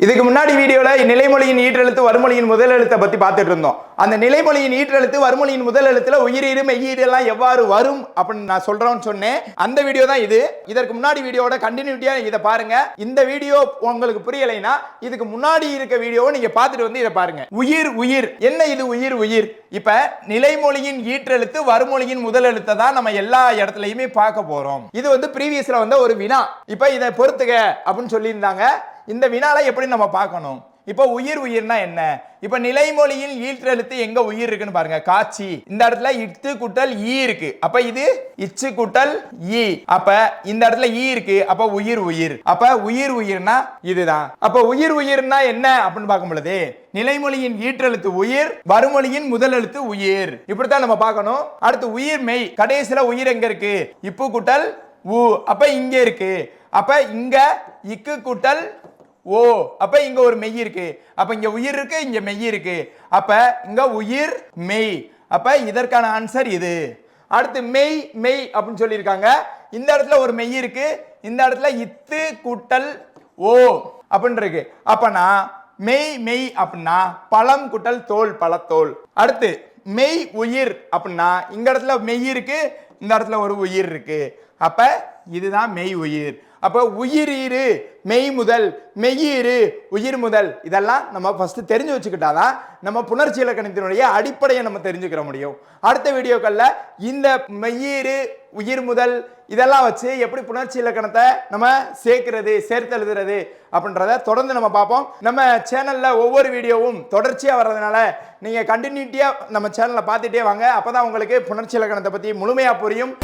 இதுக்கு முன்னாடி வீடியோல நிலைமொழியின் ஈற்றெழுத்து வருமொழியின் முதல் எழுத்தை பத்தி பார்த்துட்டு இருந்தோம். அந்த நிலைமொழியின் ஈற்றெழுத்து வருமொழியின் முதல் எழுத்துல உயிரீறு மெய்யீறு எல்லாம் எவ்வாறு வரும் அப்படின்னு நான் சொல்றேன்னு சொன்னேன். அந்த வீடியோ தான் இது. இதற்கு முன்னாடி வீடியோட கண்டினியூட்டியா இதை பாருங்க. இந்த வீடியோ உங்களுக்கு புரியலைன்னா இதுக்கு முன்னாடி இருக்க வீடியோவை நீங்க பார்த்துட்டு வந்து இதை பாருங்க. உயிர் உயிர் என்ன இது உயிர் உயிர்? இப்ப நிலைமொழியின் ஈற்றெழுத்து வருமொழியின் முதல் எழுத்தை தான் நம்ம எல்லா இடத்துலயுமே பார்க்க போறோம். இது வந்து ப்ரீவியஸ்ல வந்த ஒரு வினா. இப்ப இதை பொறுத்துக அப்படின்னு சொல்லியிருந்தாங்க. இந்த வினால எப்படி நம்ம பார்க்கணும்? இப்போ உயிர் உயிர்னா என்ன? இப்ப நிலைமொழியில் ஈற்றெழுத்து எங்க உயிர் இருக்குன்னு பாருங்க. காட்சி இந்த இடத்துல இத்து கூட்டல் ஈ இருக்கு. அப்ப இது இச்சு கூட்டல் ஈ. அப்ப இந்த இடத்துல ஈ இருக்கு. அப்ப உயிர் உயிர். அப்ப உயிர் உயிர்னா இதுதான். அப்ப உயிர் உயிர்னா என்ன அப்படின்னு பார்க்கும் பொழுது நிலைமொழியின் ஈற்றெழுத்து உயிர், வருமொழியின் முதல் எழுத்து உயிர். இப்படித்தான் நம்ம பார்க்கணும். அடுத்து உயிர் மெய். கடைசியில உயிர் எங்க இருக்கு? இப்பு கூட்டல் ஊ. அப்ப இங்க இருக்கு. அப்ப இங்க இக்கு கூட்டல் ஓ. அப்ப இங்க ஒரு மெய் இருக்கு. அப்ப இங்க உயிர் இருக்கு, இங்க மெய் இருக்கு. அப்ப இங்க உயிர் மெய். அப்ப இதற்கான ஆன்சர் இது. அடுத்து மெய் மெய் அப்படின்னு சொல்லியிருக்காங்க. இந்த இடத்துல ஒரு மெய் இருக்கு. இந்த இடத்துல இத்து கூட்டல் ஓ அப்படின்னு இருக்கு. அப்பனா மெய் மெய் அப்படின்னா பழம் கூட்டல் தோல் பழத்தோல். அடுத்து மெய் உயிர் அப்படின்னா இந்த இடத்துல மெய் இருக்கு, இந்த இடத்துல ஒரு உயிர் இருக்கு. அப்ப இதுதான் மெய் உயிர். அப்ப உயிரீறு மெய் முதல், மெய்யீறு உயிர் முதல். இதெல்லாம் நம்ம ஃபர்ஸ்ட் தெரிஞ்சு வச்சுக்கிட்டாதான் நம்ம புணர்ச்சி இலக்கணத்தினுடைய அடிப்படையை நம்ம தெரிஞ்சுக்கிற முடியும். அடுத்த வீடியோக்கள்ல இந்த மெய்யீறு உயிர் முதல் இதெல்லாம் வச்சு எப்படி புணர்ச்சி இலக்கணத்தை நம்ம சேர்க்கிறது, சேர்த்து எழுதுறது அப்படின்றத தொடர்ந்து நம்ம பார்ப்போம். நம்ம சேனல்ல ஒவ்வொரு வீடியோவும் தொடர்ச்சியா வர்றதுனால நீங்க கண்டினியூட்டியா நம்ம சேனலை பார்த்துட்டே வாங்க. அப்பதான் உங்களுக்கு புணர்ச்சி இலக்கணத்தை பத்தி முழுமையா புரியும்.